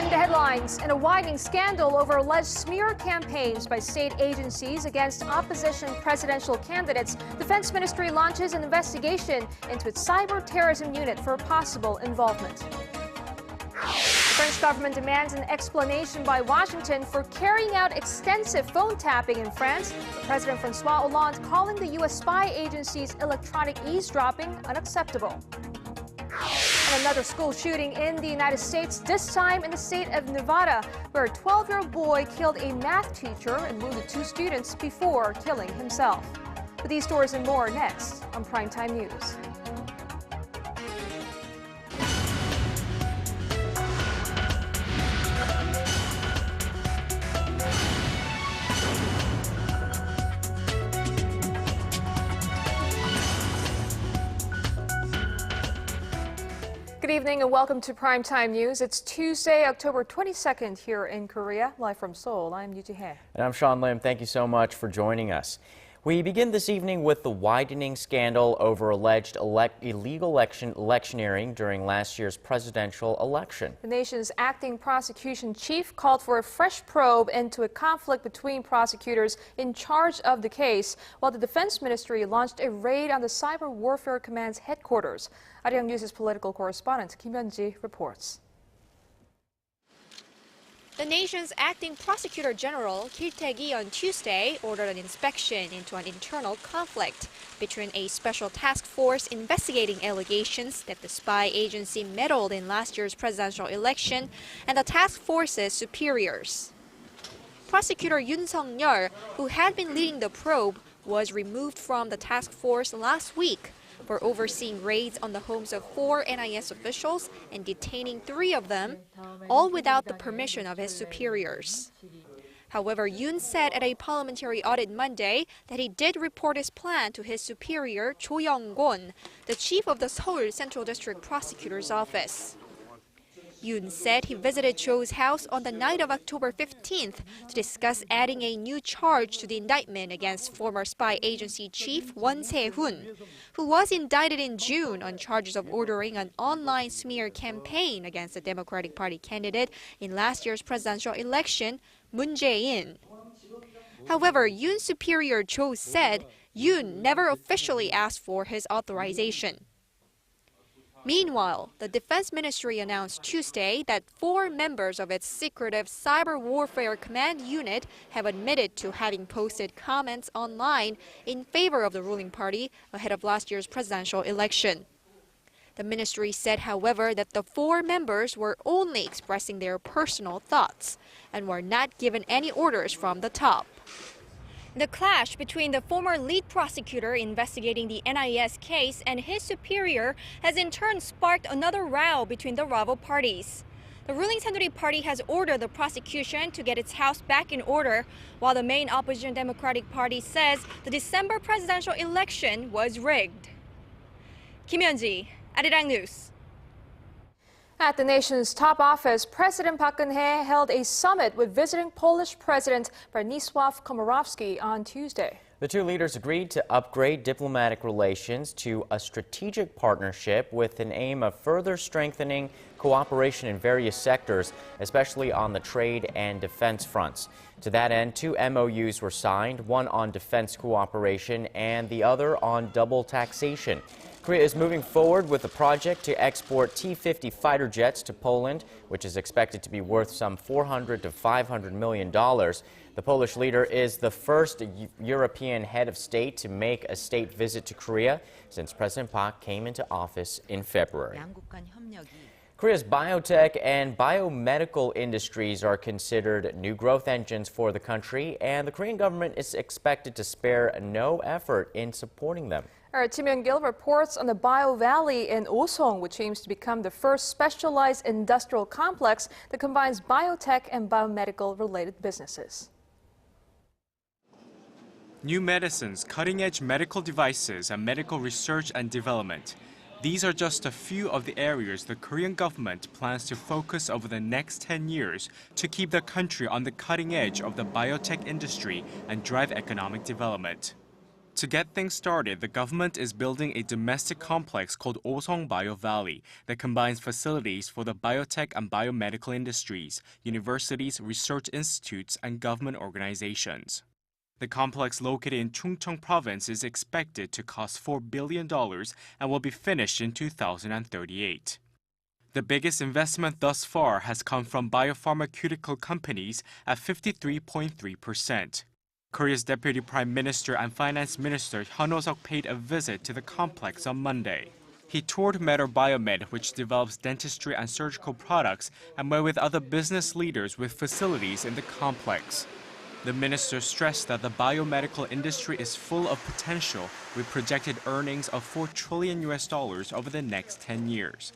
In the headlines, in a widening scandal over alleged smear campaigns by state agencies against opposition presidential candidates, Defense Ministry launches an investigation into its cyber terrorism unit for possible involvement. The French government demands an explanation by Washington for carrying out extensive phone tapping in France. President Francois Hollande calling the U.S. spy agency's electronic eavesdropping unacceptable. And another school shooting in the United States, this time in the state of Nevada, where a 12-year-old boy killed a math teacher and wounded 2 students before killing himself. With these stories and more next on Primetime News. Good evening and welcome to Primetime News. It's Tuesday, October 22nd here in Korea. Live from Seoul, I'm Yoo Ji-hye. And I'm Sean Lim. Thank you so much for joining us. We begin this evening with the widening scandal over alleged illegal electioneering during last year's presidential election. The nation's acting prosecution chief called for a fresh probe into a conflict between prosecutors in charge of the case, while the Defense Ministry launched a raid on the Cyber Warfare Command's headquarters. Arirang News' political correspondent Kim Yeon-ji reports. The nation's acting prosecutor general, Gil Tae-ki, on Tuesday ordered an inspection into an internal conflict between a special task force investigating allegations that the spy agency meddled in last year's presidential election and the task force's superiors. Prosecutor Yoon Sung-yeol, who had been leading the probe, was removed from the task force last week for overseeing raids on the homes of 4 NIS officials and detaining 3 of them, all without the permission of his superiors. However, Yoon said at a parliamentary audit Monday that he did report his plan to his superior, Cho Young-gon, the chief of the Seoul Central District Prosecutor's Office. Yoon said he visited Cho's house on the night of October 15th to discuss adding a new charge to the indictment against former spy agency chief Won Se-hun, who was indicted in June on charges of ordering an online smear campaign against the Democratic Party candidate in last year's presidential election, Moon Jae-in. However, Yoon's superior Cho said Yoon never officially asked for his authorization. Meanwhile, the Defense Ministry announced Tuesday that 4 members of its secretive Cyber Warfare Command unit have admitted to having posted comments online in favor of the ruling party ahead of last year's presidential election. The ministry said, however, that the 4 members were only expressing their personal thoughts and were not given any orders from the top. The clash between the former lead prosecutor investigating the NIS case and his superior has in turn sparked another row between the rival parties. The ruling Saenuri Party has ordered the prosecution to get its house back in order, while the main opposition Democratic Party says the December presidential election was rigged. Kim Yeon-ji, Arirang News. At the nation's top office, President Park Geun-hye held a summit with visiting Polish President Bronisław Komorowski on Tuesday. The 2 leaders agreed to upgrade diplomatic relations to a strategic partnership with an aim of further strengthening cooperation in various sectors, especially on the trade and defense fronts. To that end, 2 MOUs were signed, one on defense cooperation and the other on double taxation. Korea is moving forward with a project to export T-50 fighter jets to Poland, which is expected to be worth some $400 to $500 million. The Polish leader is the first European head of state to make a state visit to Korea since President Park came into office in February. Korea's biotech and biomedical industries are considered new growth engines for the country, and the Korean government is expected to spare no effort in supporting them. Our Kim Yeon-gil reports on the Bio Valley in Osong, which aims to become the first specialized industrial complex that combines biotech and biomedical-related businesses. New medicines, cutting-edge medical devices, and medical research and development. These are just a few of the areas the Korean government plans to focus over the next 10 years to keep the country on the cutting edge of the biotech industry and drive economic development. To get things started, the government is building a domestic complex called Osong Bio Valley that combines facilities for the biotech and biomedical industries, universities, research institutes, and government organizations. The complex located in Chungcheong province is expected to cost $4 billion and will be finished in 2038. The biggest investment thus far has come from biopharmaceutical companies at 53.3%. Korea's Deputy Prime Minister and Finance Minister Hyun Oh-seok paid a visit to the complex on Monday. He toured Meddled Biomed, which develops dentistry and surgical products, and met with other business leaders with facilities in the complex. The minister stressed that the biomedical industry is full of potential, with projected earnings of $4 trillion over the next 10 years.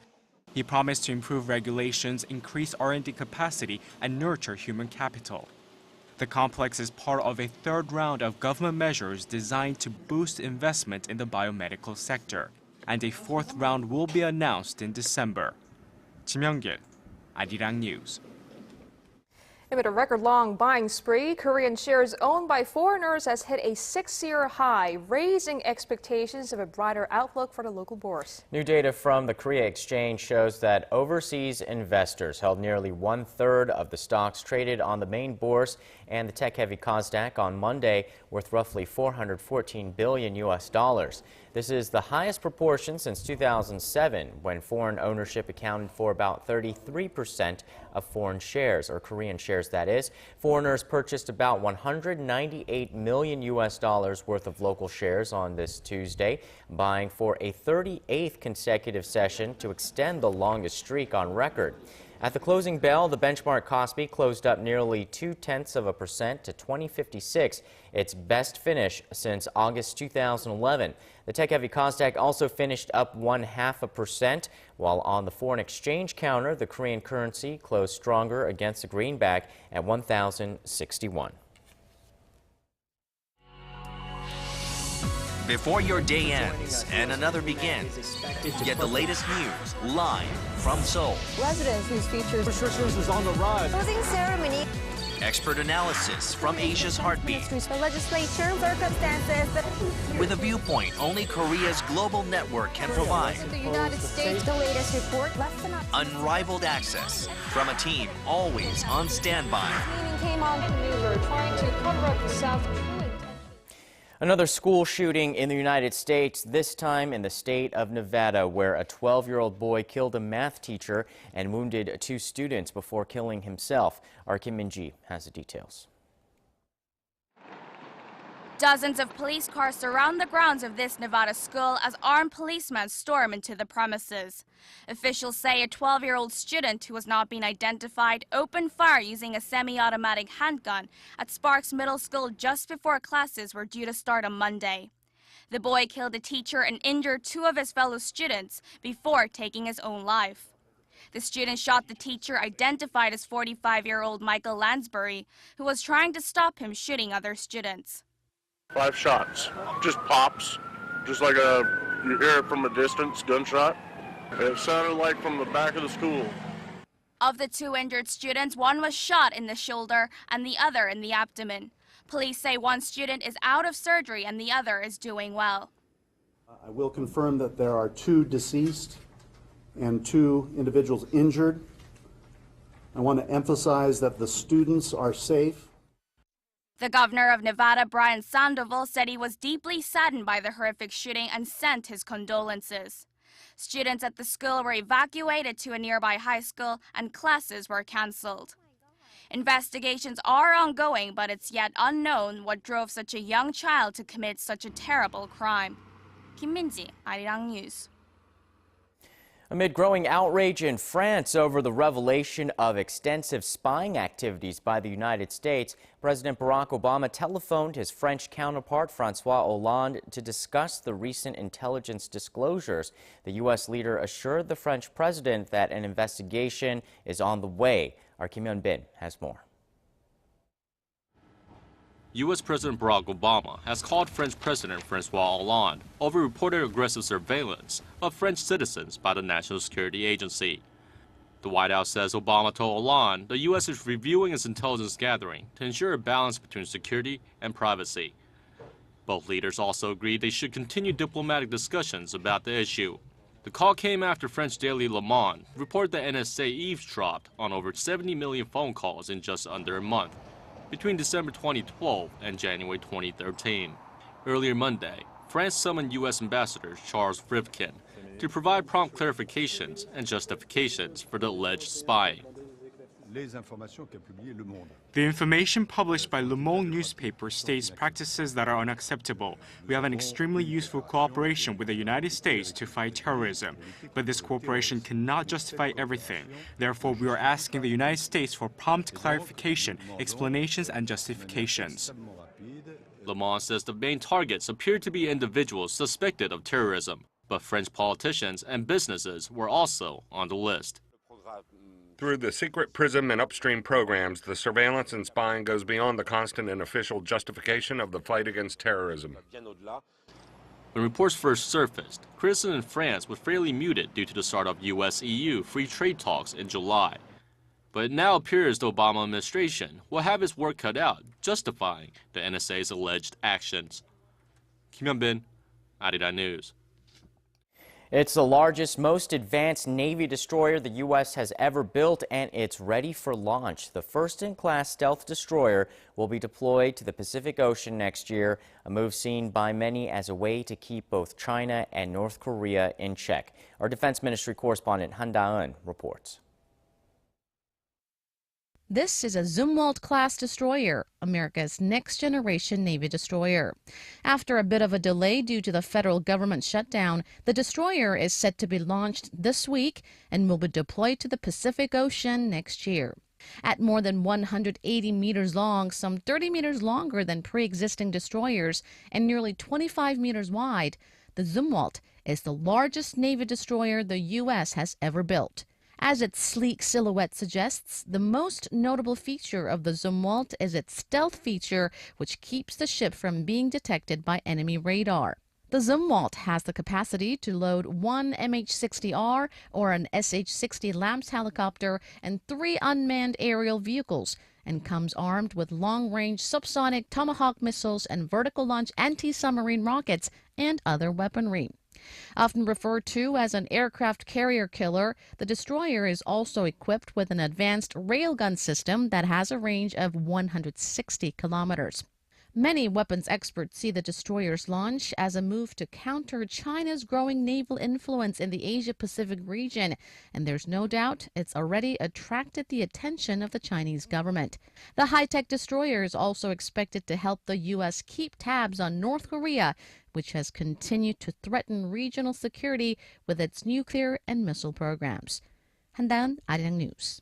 He promised to improve regulations, increase R&D capacity, and nurture human capital. The complex is part of a third round of government measures designed to boost investment in the biomedical sector, and a fourth round will be announced in December. Kim Yeon-ji, Arirang News. Amid a record-long buying spree, Korean shares owned by foreigners has hit a 6-year high, raising expectations of a brighter outlook for the local bourse. New data from the Korea Exchange shows that overseas investors held nearly 1/3 of the stocks traded on the main bourse and the tech-heavy Kosdaq on Monday, worth roughly $414 billion. This is the highest proportion since 2007, when foreign ownership accounted for about 33% of foreign shares, or Korean shares that is. Foreigners purchased about $198 million worth of local shares on this Tuesday, buying for a 38th consecutive session to extend the longest streak on record. At the closing bell, the benchmark Kospi closed up nearly 0.2% to 2056, its best finish since August 2011. The tech-heavy Kosdaq also finished up 0.5%, while on the foreign exchange counter, the Korean currency closed stronger against the greenback at 1,061. Before your day ends and another begins, get the latest news live from Seoul. Residents whose features restrictions is on the rise. closing ceremony. Expert analysis from Asia's heartbeat. The legislature circumstances. With a viewpoint only Korea's global network can provide. The United States, the latest report, less than Unrivaled access from a team always on standby. Meaning came on the news are trying to cover up the South's true intentions. Another school shooting in the United States, this time in the state of Nevada, where a 12-year-old boy killed a math teacher and wounded 2 students before killing himself. Our Kim Yeon-ji has the details. Dozens of police cars surround the grounds of this Nevada school as armed policemen storm into the premises. Officials say a 12-year-old student who has not been identified opened fire using a semi-automatic handgun at Sparks Middle School just before classes were due to start on Monday. The boy killed a teacher and injured 2 of his fellow students before taking his own life. The student shot the teacher, identified as 45-year-old Michael Lansbury, who was trying to stop him shooting other students. 5 shots, just pops, just like you hear it from a distance, gunshot. It sounded like from the back of the school. Of the 2 injured students, 1 was shot in the shoulder and the other in the abdomen. Police say 1 student is out of surgery and the other is doing well. I will confirm that there are 2 deceased and 2 individuals injured. I want to emphasize that the students are safe. The governor of Nevada, Brian Sandoval, said he was deeply saddened by the horrific shooting and sent his condolences. Students at the school were evacuated to a nearby high school and classes were canceled. Investigations are ongoing, but it's yet unknown what drove such a young child to commit such a terrible crime. Kim Yeon-ji, Arirang News. Amid growing outrage in France over the revelation of extensive spying activities by the United States, President Barack Obama telephoned his French counterpart François Hollande to discuss the recent intelligence disclosures. The U.S. leader assured the French president that an investigation is on the way. Our Kim Yeon-bin has more. U.S. President Barack Obama has called French President François Hollande over reported aggressive surveillance of French citizens by the National Security Agency. The White House says Obama told Hollande the U.S. is reviewing its intelligence gathering to ensure a balance between security and privacy. Both leaders also agreed they should continue diplomatic discussions about the issue. The call came after French daily Le Monde reported the NSA eavesdropped on over 70 million phone calls in just under a month, between December 2012 and January 2013. Earlier Monday, France summoned U.S. Ambassador Charles Rivkin to provide prompt clarifications and justifications for the alleged spying. The information published by Le Monde newspaper states practices that are unacceptable. We have an extremely useful cooperation with the United States to fight terrorism, but this cooperation cannot justify everything. Therefore, we are asking the United States for prompt clarification, explanations, and justifications. Le Monde says the main targets appear to be individuals suspected of terrorism, but French politicians and businesses were also on the list. Through the secret PRISM and upstream programs, the surveillance and spying goes beyond the constant and official justification of the fight against terrorism. When reports first surfaced, criticism in France was fairly muted due to the start of U.S.-EU free trade talks in July. But it now appears the Obama administration will have its work cut out justifying the NSA's alleged actions. Kim Yeon-ji, Arirang News. It's the largest, most advanced Navy destroyer the U.S. has ever built, and it's ready for launch. The first-in-class stealth destroyer will be deployed to the Pacific Ocean next year, a move seen by many as a way to keep both China and North Korea in check. Our Defense Ministry correspondent Han Da-eun reports. This is a Zumwalt-class destroyer, America's next-generation Navy destroyer. After a bit of a delay due to the federal government shutdown, the destroyer is set to be launched this week and will be deployed to the Pacific Ocean next year. At more than 180 meters long, some 30 meters longer than pre-existing destroyers, and nearly 25 meters wide, the Zumwalt is the largest Navy destroyer the U.S. has ever built. As its sleek silhouette suggests, the most notable feature of the Zumwalt is its stealth feature, which keeps the ship from being detected by enemy radar. The Zumwalt has the capacity to load one MH-60R or an SH-60 LAMS helicopter and 3 unmanned aerial vehicles, and comes armed with long-range subsonic Tomahawk missiles and vertical launch anti-submarine rockets and other weaponry. Often referred to as an aircraft carrier killer, the destroyer is also equipped with an advanced railgun system that has a range of 160 kilometers. Many weapons experts see the destroyer's launch as a move to counter China's growing naval influence in the Asia-Pacific region, and there's no doubt it's already attracted the attention of the Chinese government. The high-tech destroyer is also expected to help the U.S. keep tabs on North Korea, which has continued to threaten regional security with its nuclear and missile programs. Han Da-eun, Arirang News.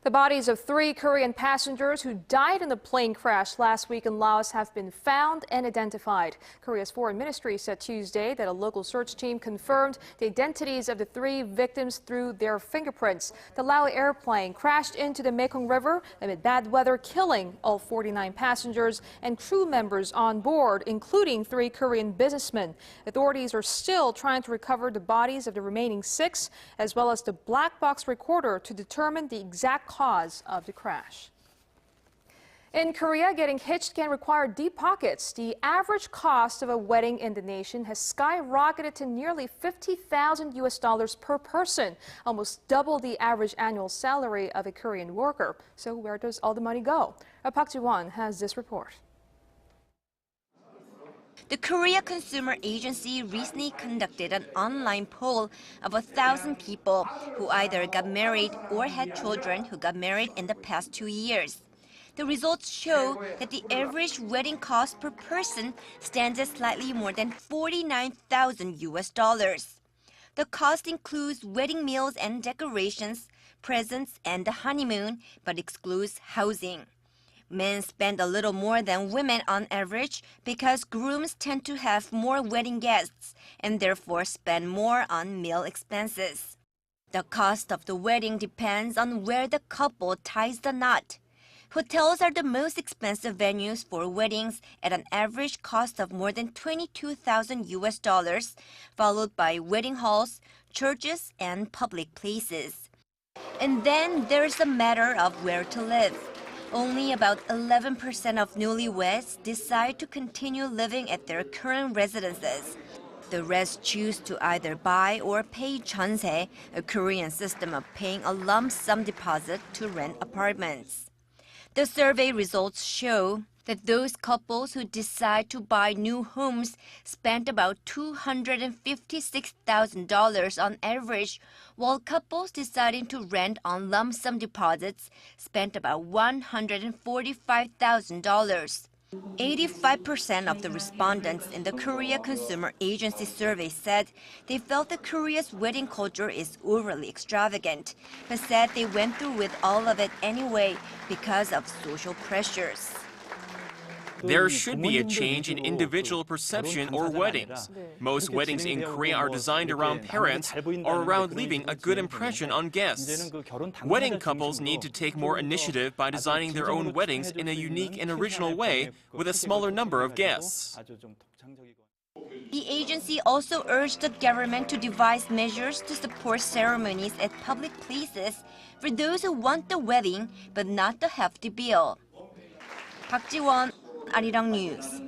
The bodies of 3 Korean passengers who died in the plane crash last week in Laos have been found and identified. Korea's foreign ministry said Tuesday that a local search team confirmed the identities of the 3 victims through their fingerprints. The Lao airplane crashed into the Mekong River amid bad weather, killing all 49 passengers and crew members on board, including 3 Korean businessmen. Authorities are still trying to recover the bodies of the remaining 6, as well as the black box recorder to determine the exact cause of the crash. In Korea, getting hitched can require deep pockets. The average cost of a wedding in the nation has skyrocketed to nearly $50,000 per person, almost double the average annual salary of a Korean worker. So where does all the money go? Park Ji-won has this report. The Korea Consumer Agency recently conducted an online poll of 1,000 people who either got married or had children who got married in the past 2 years. The results show that the average wedding cost per person stands at slightly more than $49,000. The cost includes wedding meals and decorations, presents, and the honeymoon, but excludes housing. Men spend a little more than women on average because grooms tend to have more wedding guests and therefore spend more on meal expenses. The cost of the wedding depends on where the couple ties the knot. Hotels are the most expensive venues for weddings at an average cost of more than $22,000, followed by wedding halls, churches, and public places. And then there's the matter of where to live. Only about 11% of newlyweds decide to continue living at their current residences. The rest choose to either buy or pay jeonse, a Korean system of paying a lump sum deposit to rent apartments. The survey results show that those couples who decide to buy new homes spent about $256,000 on average, while couples deciding to rent on lump sum deposits spent about $145,000. 85% of the respondents in the Korea Consumer Agency survey said they felt that Korea's wedding culture is overly extravagant, but said they went through with all of it anyway because of social pressures. There should be a change in individual perception or weddings. Most weddings in Korea are designed around parents or around leaving a good impression on guests. Wedding couples need to take more initiative by designing their own weddings in a unique and original way with a smaller number of guests. The agency also urged the government to devise measures to support ceremonies at public places for those who want the wedding but not the hefty bill. Park Ji-won, Arirang News.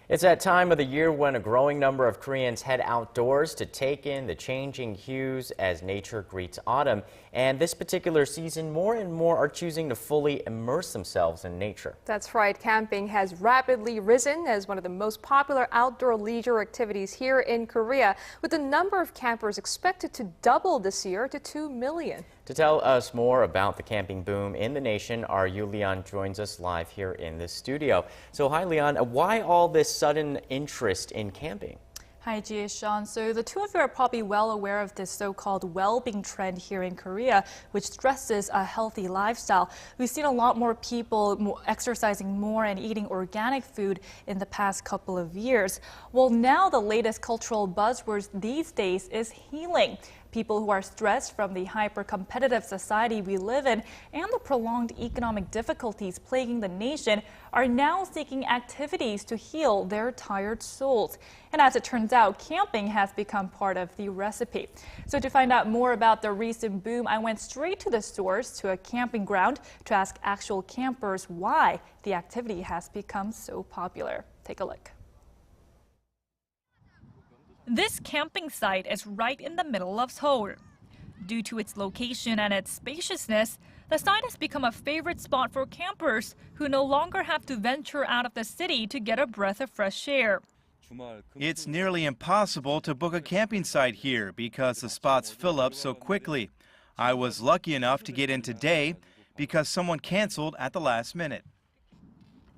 It's that time of the year when a growing number of Koreans head outdoors to take in the changing hues as nature greets autumn. And this particular season, more and more are choosing to fully immerse themselves in nature. That's right. Camping has rapidly risen as one of the most popular outdoor leisure activities here in Korea, with the number of campers expected to double this year to 2 million. To tell us more about the camping boom in the nation, our Yu Leon joins us live here in the studio. So hi, Leon. Why all this sudden interest in camping? Hi, Ji, Sean. So the two of you are probably well aware of this so-called well-being trend here in Korea, which stresses a healthy lifestyle. We've seen a lot more people exercising more and eating organic food in the past couple of years. Well, now the latest cultural buzzword these days is healing. People who are stressed from the hyper-competitive society we live in and the prolonged economic difficulties plaguing the nation are now seeking activities to heal their tired souls. And as it turns out, camping has become part of the recipe. So to find out more about the recent boom, I went straight to the source, to a camping ground, to ask actual campers why the activity has become so popular. Take a look. This camping site is right in the middle of Seoul. Due to its location and its spaciousness, the site has become a favorite spot for campers who no longer have to venture out of the city to get a breath of fresh air. It's nearly impossible to book a camping site here because the spots fill up so quickly. I was lucky enough to get in today because someone canceled at the last minute.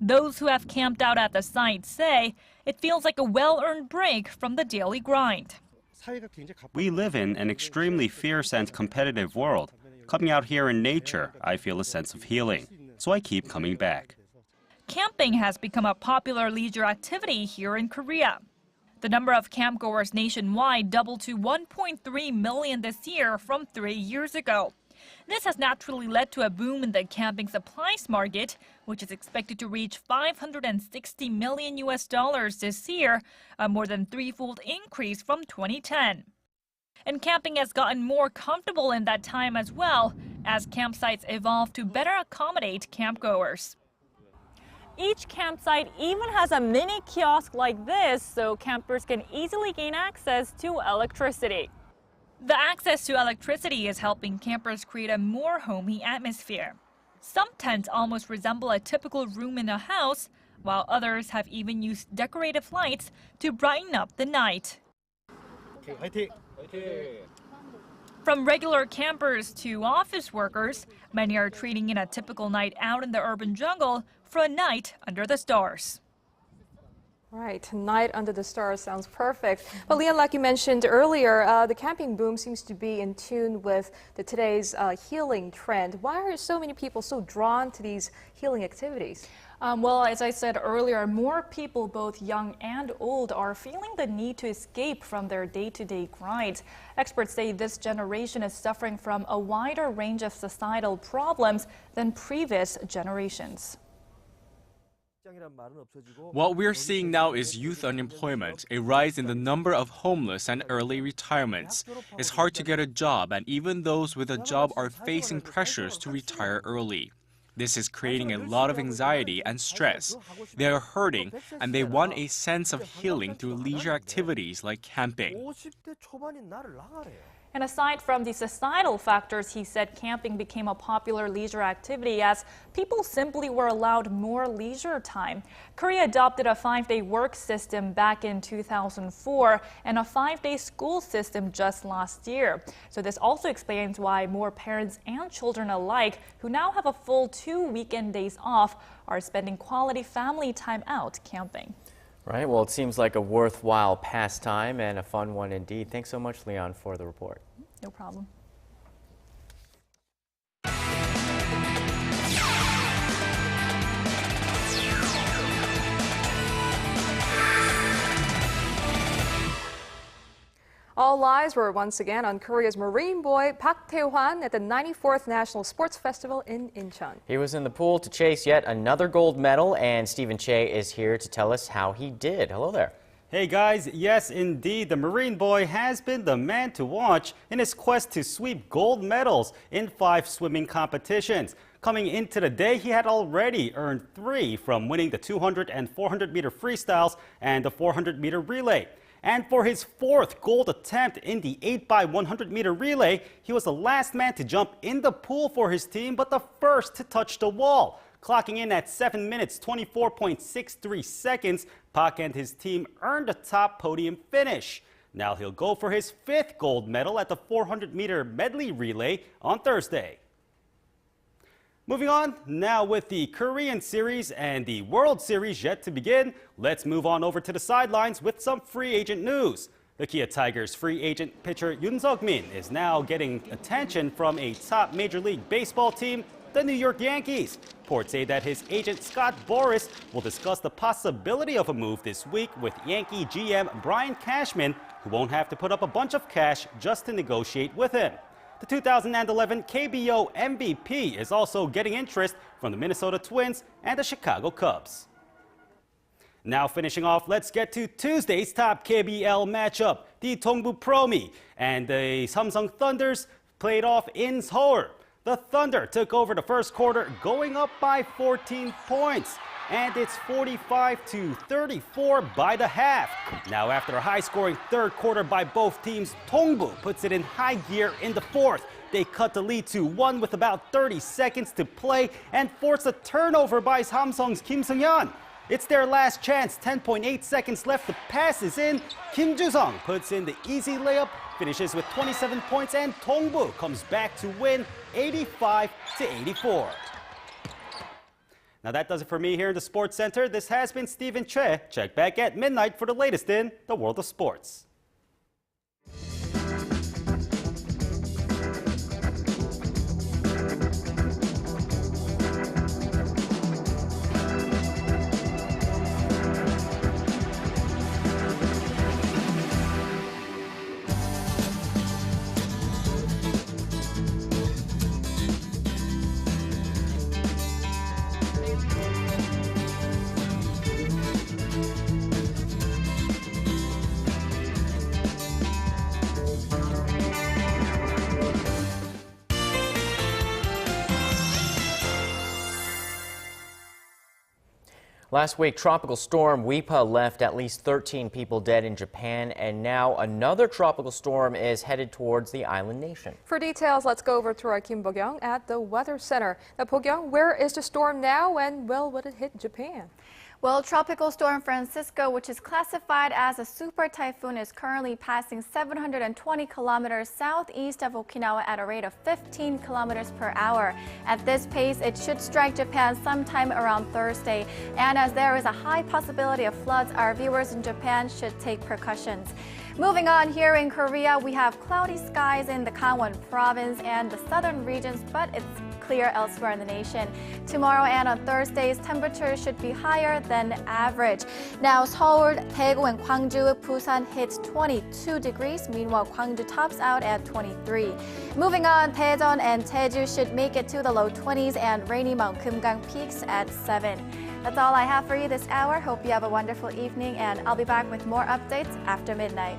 Those who have camped out at the site say it feels like a well-earned break from the daily grind. We live in an extremely fierce and competitive world. Coming out here in nature, I feel a sense of healing, so I keep coming back. Camping has become a popular leisure activity here in Korea. The number of campgoers nationwide doubled to 1.3 million this year from 3 years ago. This has naturally led to a boom in the camping supplies market, which is expected to reach $560 million this year, a more than threefold increase from 2010. And camping has gotten more comfortable in that time as well, as campsites evolve to better accommodate campgoers. Each campsite even has a mini kiosk like this, so campers can easily gain access to electricity. The access to electricity is helping campers create a more homey atmosphere. Some tents almost resemble a typical room in a house, while others have even used decorative lights to brighten up the night. From regular campers to office workers, many are trading in a typical night out in the urban jungle for a night under the stars. Right, night under the stars sounds perfect. But Leon, like you mentioned earlier, the camping boom seems to be in tune with today's healing trend. Why are so many people so drawn to these healing activities? Well, as I said earlier, more people, both young and old, are feeling the need to escape from their day-to-day grind. Experts say this generation is suffering from a wider range of societal problems than previous generations. What we're seeing now is youth unemployment, a rise in the number of homeless and early retirements. It's hard to get a job, and even those with a job are facing pressures to retire early. This is creating a lot of anxiety and stress. They are hurting, and they want a sense of healing through leisure activities like camping. And aside from the societal factors, he said camping became a popular leisure activity as people simply were allowed more leisure time. Korea adopted a 5-day work system back in 2004 and a 5-day school system just last year. So this also explains why more parents and children alike who now have a full 2 weekend days off are spending quality family time out camping. Right, well, it seems like a worthwhile pastime and a fun one indeed. Thanks so much, Leon, for the report. No problem. All eyes were once again on Korea's Marine boy Park Tae-hwan at the 94th National Sports Festival in Incheon. He was in the pool to chase yet another gold medal, and Stephen Che is here to tell us how he did. Hello there. Hey guys, yes indeed, the Marine boy has been the man to watch in his quest to sweep gold medals in 5 swimming competitions. Coming into the day, he had already earned 3 from winning the 200 and 400 meter freestyles and the 400 meter relay. And for his 4th gold attempt in the 8x100 meter relay, he was the last man to jump in the pool for his team, but the first to touch the wall. Clocking in at 7 minutes 24.63 seconds, Park and his team earned a top podium finish. Now he'll go for his 5th gold medal at the 400 meter medley relay on Thursday. Moving on, now with the Korean Series and the World Series yet to begin, let's move on over to the sidelines with some free agent news. The Kia Tigers free agent pitcher Yoon Seok-min is now getting attention from a top Major League Baseball team, the New York Yankees. Reports say that his agent Scott Boras will discuss the possibility of a move this week with Yankee GM Brian Cashman, who won't have to put up a bunch of cash just to negotiate with him. The 2011 KBO MVP is also getting interest from the Minnesota Twins and the Chicago Cubs. Now finishing off, let's get to Tuesday's top KBL matchup. The Dongbu Promi and the Samsung Thunders played off in Seoul. The Thunder took over the first quarter, going up by 14 points. And it's 45-34 by the half. Now after a high-scoring third quarter by both teams, Dongbu puts it in high gear in the 4th. They cut the lead to 1 with about 30 seconds to play and force a turnover by Samsung's Kim Seung-yeon. It's their last chance, 10.8 seconds left, the pass is in. Kim Ju-sung puts in the easy layup, finishes with 27 points, and Dongbu comes back to win 85-84. Now that does it for me here in the Sports Center. This has been Stephen Che. Check back at midnight for the latest in the world of sports. Last week, tropical storm Wipa left at least 13 people dead in Japan, and now another tropical storm is headed towards the island nation. For details, let's go over to our Kim Bo-kyung at the Weather Center. Now, Bo-kyung, where is the storm now, and will it hit Japan? Well, Tropical Storm Francisco, which is classified as a super typhoon, is currently passing 720 kilometers southeast of Okinawa at a rate of 15 kilometers per hour. At this pace, it should strike Japan sometime around Thursday. And as there is a high possibility of floods, our viewers in Japan should take precautions. Moving on, here in Korea, we have cloudy skies in the Gangwon province and the southern regions, but it's clear elsewhere in the nation. Tomorrow and on Thursdays, temperatures should be higher than average. Now, Seoul, Daegu, and Gwangju, Busan hits 22 degrees. Meanwhile, Gwangju tops out at 23. Moving on, Daejeon and Jeju should make it to the low 20s, and rainy Mount Kumgang peaks at 7. That's all I have for you this hour. Hope you have a wonderful evening, and I'll be back with more updates after midnight.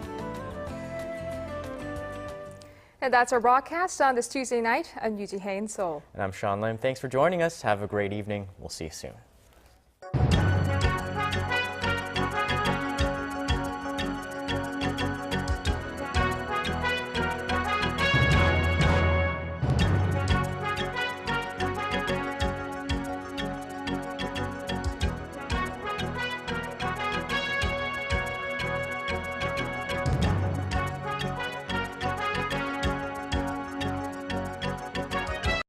And that's our broadcast on this Tuesday night. I'm Yuji Hae in Seoul. And I'm Sean Lim. Thanks for joining us. Have a great evening. We'll see you soon.